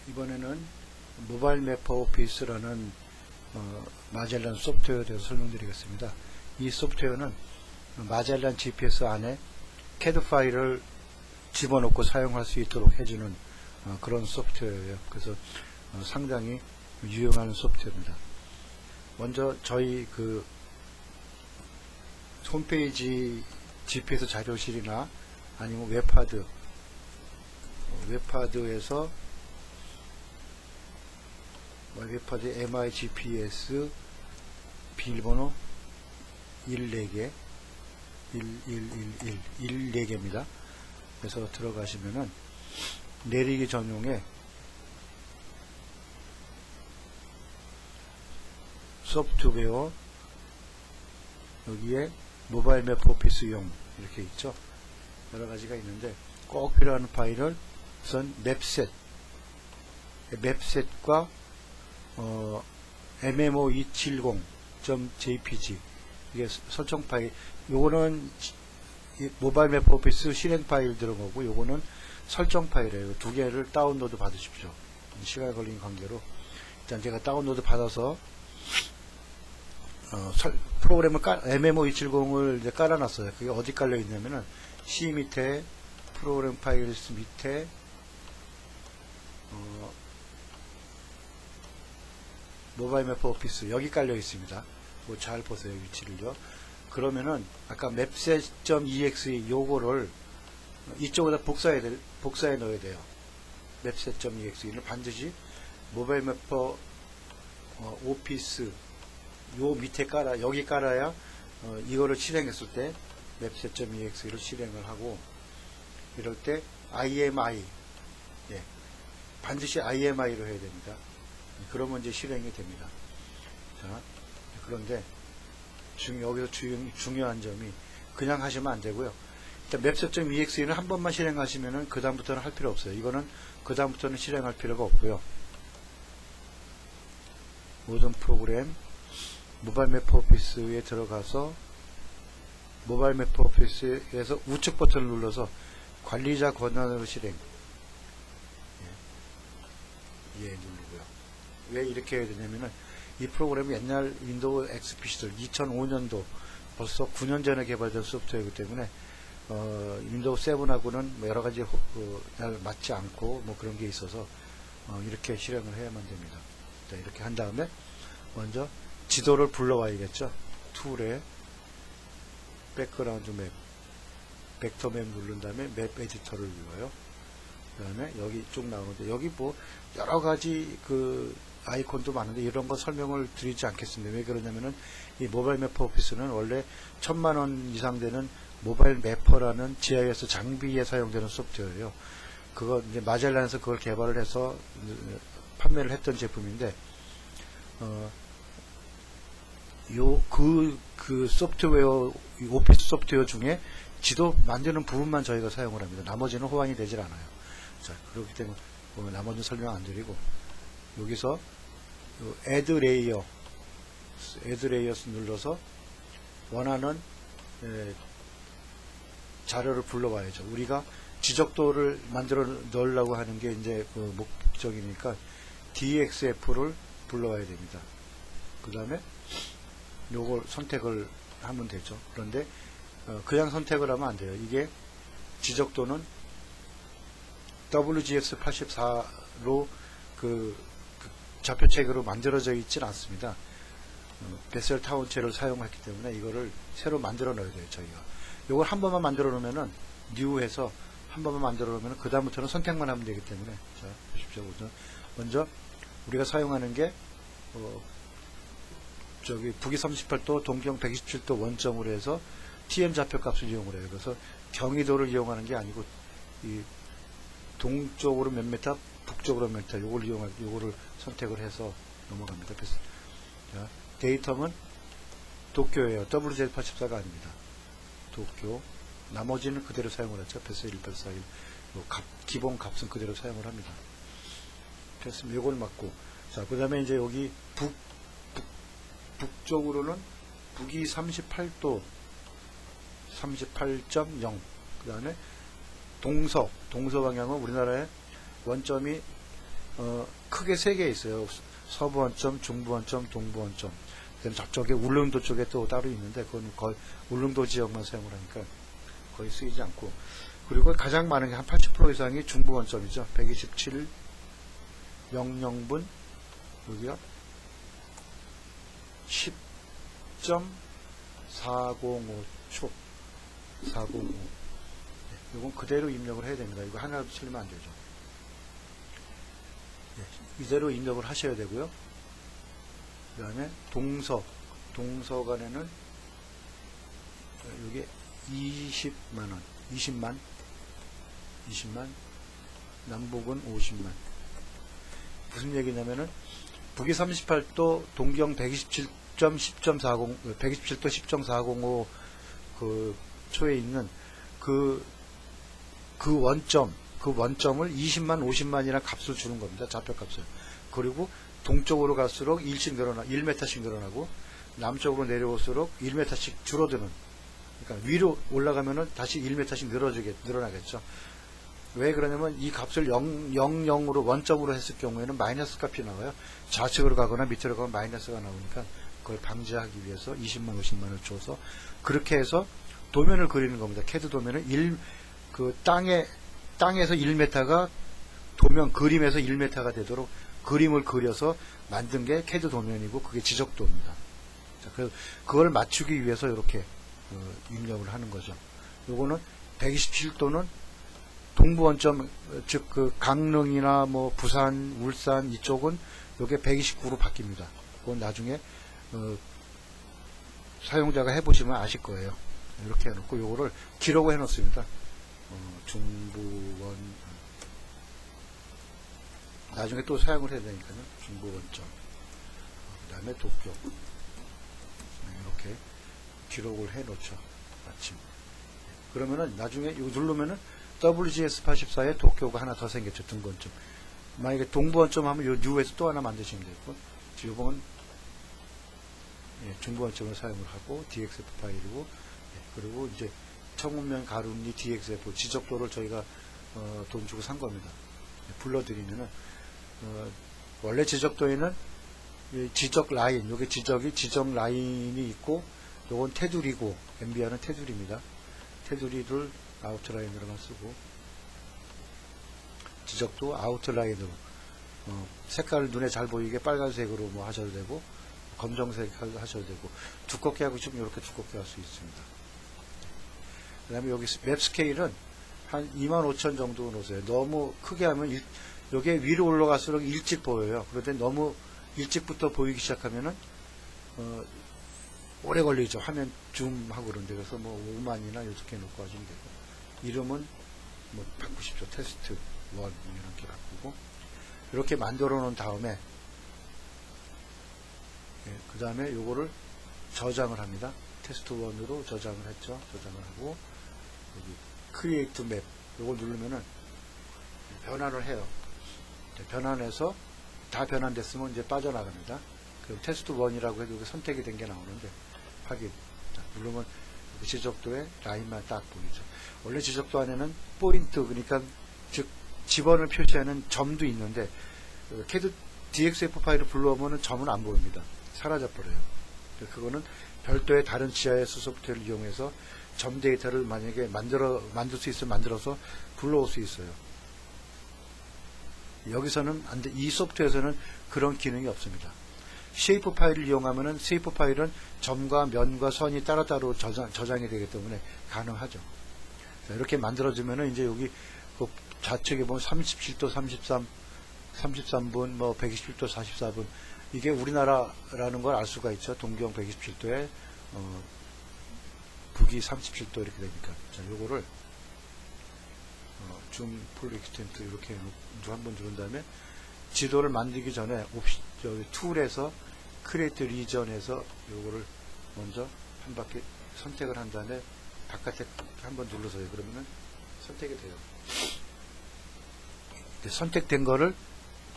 이번에는 모바일 매퍼 오피스라는 마젤란 소프트웨어에 대해서 설명드리겠습니다. 이 소프트웨어는 마젤란 GPS 안에 CAD 파일을 집어넣고 사용할 수 있도록 해주는 그런 소프트웨어예요. 그래서 상당히 유용한 소프트웨어입니다. 먼저 저희 그 홈페이지 GPS 자료실이나 아니면 웹하드에서 웹하드 MIGPS 비밀번호 14개 14개입니다. 그래서 들어가시면은 내리기 전용에 소프트웨어 여기에 모바일 맵 오피스용 이렇게 있죠. 여러 가지가 있는데 꼭 필요한 파일을 우선 맵셋과 MMO270.jpg 이게 설정 파일. 요거는 모바일 맵 오피스 실행 파일 들어가고 요거는 설정 파일이에요. 두 개를 다운로드 받으십시오. 시간이 걸리는 관계로 일단 제가 다운로드 받아서 프로그램을 MMO270을 이제 깔아놨어요. 그게 어디 깔려 있냐면은 C 밑에 프로그램 파일스 밑에 모바일 맵 오피스 여기 깔려 있습니다. 잘 보세요, 위치를요. 그러면은 아까 mapset.exe 요거를 이쪽에다 복사해 넣어야 돼요. mapset.exe를 반드시 모바일 매퍼 오피스 요 밑에 여기 깔아야 이거를 실행했을 때 mapset.exe를 실행을 하고, 이럴 때 IMI 반드시 IMI로 해야 됩니다. 그러면 이제 실행이 됩니다. 자, 그런데 여기서 중요한 점이 그냥 하시면 안 되고요. 일단 mapset.exe는 한 번만 실행하시면은 그 다음부터는 할 필요 없어요. 이거는 그 다음부터는 실행할 필요가 없고요. 모든 프로그램 모바일 매퍼 오피스에 들어가서 모바일 매퍼 오피스에서 우측 버튼을 눌러서 관리자 권한으로 실행 누르고요. 왜 이렇게 해야 되냐면은 이 프로그램이 옛날 윈도우 XP 시절 2005년도 벌써 9년 전에 개발된 소프트웨어이기 때문에 윈도우 7하고는 여러가지 맞지 않고 그런 게 있어서 이렇게 실행을 해야만 됩니다. 자, 이렇게 한 다음에 먼저 지도를 불러와야겠죠. 툴에 백그라운드 맵, 벡터 맵 누른 다음에 맵 에디터를 눌러요. 그 다음에 여기 쭉 나오는데 여기 여러가지 아이콘도 많은데 이런 거 설명을 드리지 않겠습니다. 왜 그러냐면은 이 모바일 매퍼 오피스는 원래 1000만원 이상 되는 모바일 매퍼라는 GIS 장비에 사용되는 소프트웨어예요. 그거 이제 마젤란에서 그걸 개발을 해서 판매를 했던 제품인데 그 소프트웨어 오피스 소프트웨어 중에 지도 만드는 부분만 저희가 사용을 합니다. 나머지는 호환이 되질 않아요. 자, 그렇기 때문에 나머지는 설명 안 드리고 여기서 add layer 눌러서 원하는 자료를 불러와야죠. 우리가 지적도를 만들어 넣으려고 하는 게 이제 그 목적이니까 DXF를 불러와야 됩니다. 그 다음에 요걸 선택을 하면 되죠. 그런데 그냥 선택을 하면 안 돼요. 이게 지적도는 WGX84로 그 좌표체계로 만들어져 있진 않습니다. 베셀 타운체를 사용했기 때문에 이거를 새로 만들어 넣어야 돼요. 저희가 이걸 한 번만 만들어 놓으면은 뉴해서 한 번만 만들어 놓으면 그 다음부터는 선택만 하면 되기 때문에 자 보십시오. 먼저 우리가 사용하는 게 북위 38도 동경 127도 원점으로 해서 TM 좌표값을 이용을 해요. 그래서 경의도를 이용하는 게 아니고 이 동쪽으로 몇 메타, 북쪽으로 몇 메타, 요거를 선택을 해서 넘어갑니다. 자, 데이텀은 도쿄예요. WZ84가 아닙니다. 도쿄. 나머지는 그대로 사용을 했죠. 베스 1841. 기본 값은 그대로 사용을 합니다. 됐습니다. 요걸 맞고. 자, 그 다음에 이제 여기 북쪽으로는 북위 38도 38.0. 그 다음에 동서 방향은 우리나라의 원점이 크게 세 개 있어요. 서부 원점, 중부 원점, 동부 원점. 그다음 저쪽에 울릉도 쪽에 또 따로 있는데 그건 거의 울릉도 지역만 사용을 하니까 거의 쓰이지 않고, 그리고 가장 많은 게 한 80% 이상이 중부 원점이죠. 127 00분 여기가 10.405초 405. 이건 그대로 입력을 해야 됩니다. 이거 하나도 틀리면 안 되죠. 이대로 입력을 하셔야 되고요. 그 다음에 동서간에는 이게 20만원, 20만, 남북은 50만. 무슨 얘기냐면은 북위 38도, 동경 127.10.40, 127도 10.405 그 초에 있는 그 원점을 20만, 50만이라는 값을 주는 겁니다. 좌표값을. 그리고 동쪽으로 갈수록 1m씩 늘어나고, 남쪽으로 내려올수록 1m씩 줄어드는. 그러니까 위로 올라가면은 다시 1m씩 늘어나겠죠. 왜 그러냐면 이 값을 0으로 원점으로 했을 경우에는 마이너스 값이 나와요. 좌측으로 가거나 밑으로 가면 마이너스가 나오니까 그걸 방지하기 위해서 20만, 50만을 줘서 그렇게 해서 도면을 그리는 겁니다. 캐드 도면은 땅에서 1m가 도면 그림에서 1m가 되도록 그림을 그려서 만든 게 캐드 도면이고, 그게 지적도입니다. 자, 그걸 맞추기 위해서 이렇게 입력을 하는 거죠. 요거는 127도는 동부 원점, 즉 그 강릉이나 뭐 부산, 울산 이쪽은 요게 129로 바뀝니다. 그건 나중에 사용자가 해보시면 아실 거예요. 이렇게 해놓고 요거를 기록을 해놓습니다. 중부원, 나중에 또 사용을 해야 되니까요. 중부원점, 그 다음에 도쿄, 이렇게 기록을 해놓죠. 마침. 그러면은 나중에 이거 누르면은 WGS84에 도쿄가 하나 더 생겼죠. 등본점. 만약에 동부원점 하면 요 뉴에서 또 하나 만드시면 되고, 이건 중부원점을 사용을 하고 DXF 파일이고, 그리고 이제 청운면 가lum니 DXF 지적도를 저희가 돈 주고 산 겁니다. 불러드리면은 원래 지적도에는 지적 라인, 요게 지적 라인이 있고, 요건 테두리고, MBR은 테두리입니다. 테두리를 아웃라인으로만 쓰고, 지적도 아웃라인으로, 색깔을 눈에 잘 보이게 빨간색으로 뭐 하셔도 되고, 검정색 하셔도 되고, 두껍게 하고 싶으면 이렇게 두껍게 할 수 있습니다. 그 다음에 여기 맵 스케일은 한 25,000 정도 놓으세요. 너무 크게 하면 요게 위로 올라갈수록 일찍 보여요. 그런데 너무 일찍부터 보이기 시작하면은 오래 걸리죠. 화면 줌하고 그런데. 그래서 뭐 5만이나 이렇게 놓고 하시면 되고, 이름은 뭐 바꾸십시오. 테스트 1 이렇게 바꾸고, 이렇게 만들어 놓은 다음에 그 다음에 요거를 저장을 합니다. 테스트 1으로 저장을 했죠. 저장을 하고, 여기 크리에이트 맵 요걸 누르면은 변환을 해요. 변환해서 다 변환됐으면 이제 빠져나갑니다. 그럼 테스트 1이라고 해도 선택이 된 게 나오는데, 확인. 자, 누르면 지적도에 라인만 딱 보이죠. 원래 지적도 안에는 포인트, 그러니까 즉 지번을 표시하는 점도 있는데, 캐드 DXF 파일을 불러오면 점은 안 보입니다. 사라져버려요. 그거는 별도의 다른 GIS 소프트웨어를 이용해서 점 데이터를 만약에 만들 수 있으면 만들어서 불러올 수 있어요. 여기서는 안 돼. 이 소프트웨어에서는 그런 기능이 없습니다. 쉐이프 파일을 이용하면은 쉐이프 파일은 점과 면과 선이 따로따로 저장이 되기 때문에 가능하죠. 자, 이렇게 만들어주면은 이제 여기 그 좌측에 보면 37도 33분, 뭐 127도 44분, 이게 우리나라라는 걸 알 수가 있죠. 동경 127도에 북위 37도 이렇게 되니까. 자, 요거를 줌 풀 익스텐트 이렇게 한번 누른 다음에 지도를 만들기 전에 저기 툴에서 크리에이트 리전에서 요거를 먼저 한 바퀴 선택을 한 다음에 바깥에 한번 눌러서요. 그러면은 선택이 돼요. 선택된 거를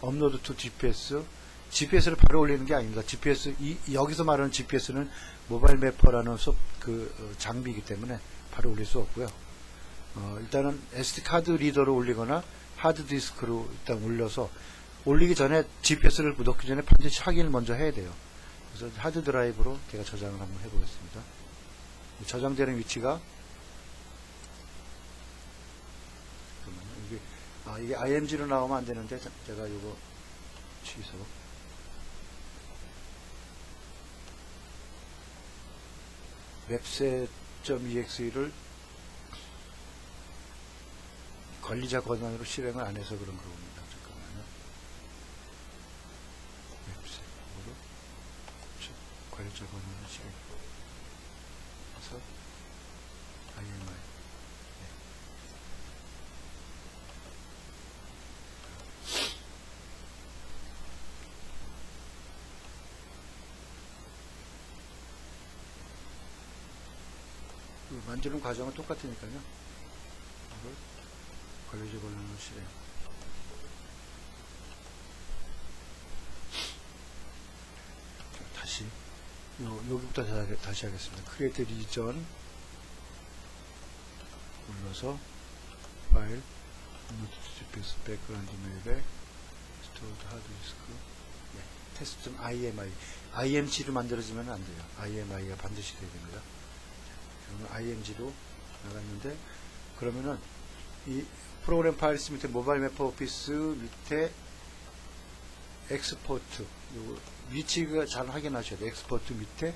업로드 투 GPS를 바로 올리는 게 아닙니다. GPS, 여기서 말하는 GPS는 모바일 매퍼라는 장비이기 때문에 바로 올릴 수 없고요. 일단은 SD 카드 리더로 올리거나 하드디스크로 일단 올려서 올리기 전에 GPS를 넣기 전에 반드시 확인을 먼저 해야 돼요. 그래서 하드 드라이브로 제가 저장을 한번 해보겠습니다. 저장되는 위치가 이게 img로 나오면 안 되는데 제가 이거 취소. 웹셋.exe를 관리자 권한으로 실행을 안 해서 그런 겁니다. 잠깐만요. 웹셋으로 관리자 권한을 실행해서 IMI. 만드는 과정은 똑같으니까요. 이걸 관리자 권한을 실행. 다시 여기부터 다시 하겠습니다. 크리에이트 리전 눌러서 파일 GPS 백그라운드 맵에 스토어드 하드디스크 테스트.imi img로 만들어지면 안 돼요. imi가 반드시 돼야 됩니다. img로 나갔는데, 그러면은 이 프로그램 파일스 밑에 모바일 매퍼 오피스 밑에 엑스포트 위치가 잘 확인하셔야 돼요. 엑스포트 밑에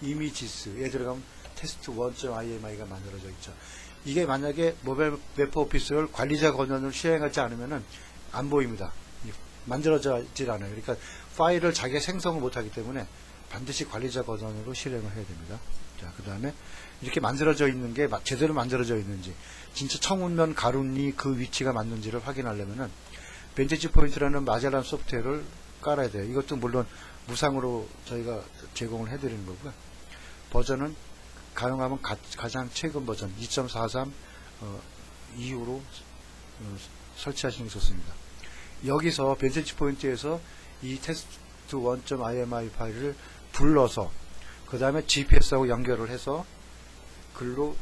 이미지스에 들어가면 테스트 1.imi가 만들어져 있죠. 이게 만약에 모바일 매퍼 오피스를 관리자 권한을 시행하지 않으면은 안 보입니다. 만들어지질 않아요. 그러니까 파일을 자기가 생성을 못하기 때문에 반드시 관리자 권한으로 실행을 해야 됩니다. 자, 그 다음에 이렇게 만들어져 있는 게 제대로 만들어져 있는지, 진짜 청운면 가run이 그 위치가 맞는지를 확인하려면은 벤티지 포인트라는 마젤란 소프트웨어를 깔아야 돼요. 이것도 물론 무상으로 저희가 제공을 해드리는 거고요. 버전은 가능하면 가장 최근 버전 2.43 이후로 설치하시는 게 좋습니다. 여기서 벤티지 포인트에서 이 테스트 1.imi 파일을 불러서 그 다음에 GPS하고 연결을 해서 글로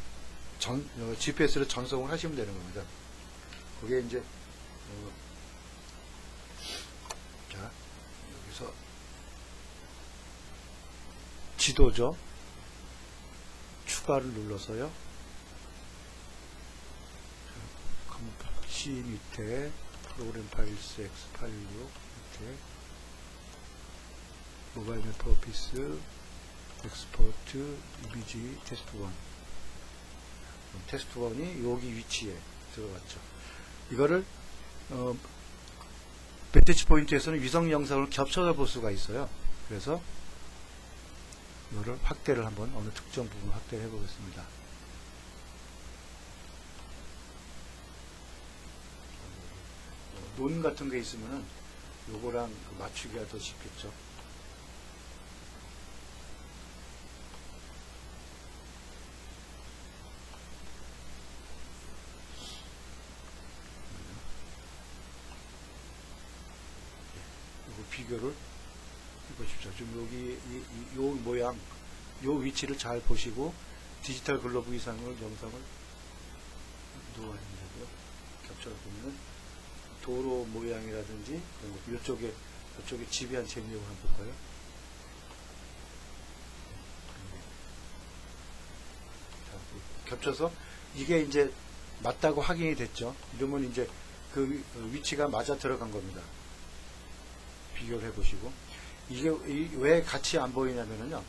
GPS를 전송을 하시면 되는 겁니다. 그게 이제 자, 여기서 지도죠. 추가를 눌러서요. C 밑에 프로그램 파일스 X86 밑에 모바일 매퍼 오피스 엑스포트 이미지 테스트 1. 테스트 1이 여기 위치에 들어갔죠. 이거를 벤티지 포인트에서는 위성 영상을 겹쳐서 볼 수가 있어요. 그래서 이거를 확대를 한번 어느 특정 부분 확대를 해보겠습니다. 논 같은 게 있으면은 요거랑 맞추기가 더 쉽겠죠. 비교를 해보십시오. 지금 여기 요 모양, 요 위치를 잘 보시고 디지털 글로브 이상을 영상을 놓아주고요. 겹쳐서 보면은 도로 모양이라든지 이쪽에 지배한 재미를 한번 볼까요? 자, 겹쳐서 이게 이제 맞다고 확인이 됐죠. 이러면 이제 그 위치가 맞아 들어간 겁니다. 비교를 해보시고, 이게 왜 같이 안 보이냐면요,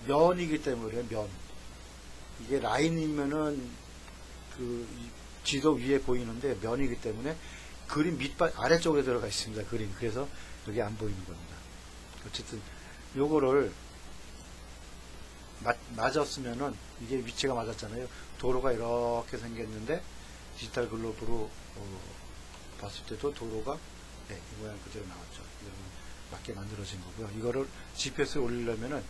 면이기 때문에 이게 라인이면은 지도 위에 보이는데 면이기 때문에 그림 아래쪽에 들어가 있습니다. 그림. 그래서 여기 안 보이는 겁니다. 어쨌든 요거를 맞았으면은 이게 위치가 맞았잖아요. 도로가 이렇게 생겼는데 디지털 글로브로 봤을 때도 도로가 이 모양 그대로 나왔죠. 이거는 맞게 만들어진 거고요. 이거를 GPS에 올리려면은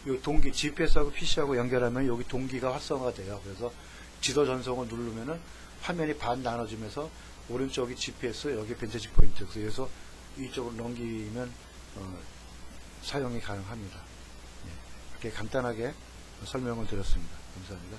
요 동기, GPS하고 PC하고 연결하면 여기 동기가 활성화가 돼요. 그래서 지도 전송을 누르면은 화면이 반 나눠지면서 오른쪽이 GPS, 여기 벤티지 포인트. 그래서 이쪽으로 넘기면 사용이 가능합니다. 이렇게 간단하게 설명을 드렸습니다. 감사합니다.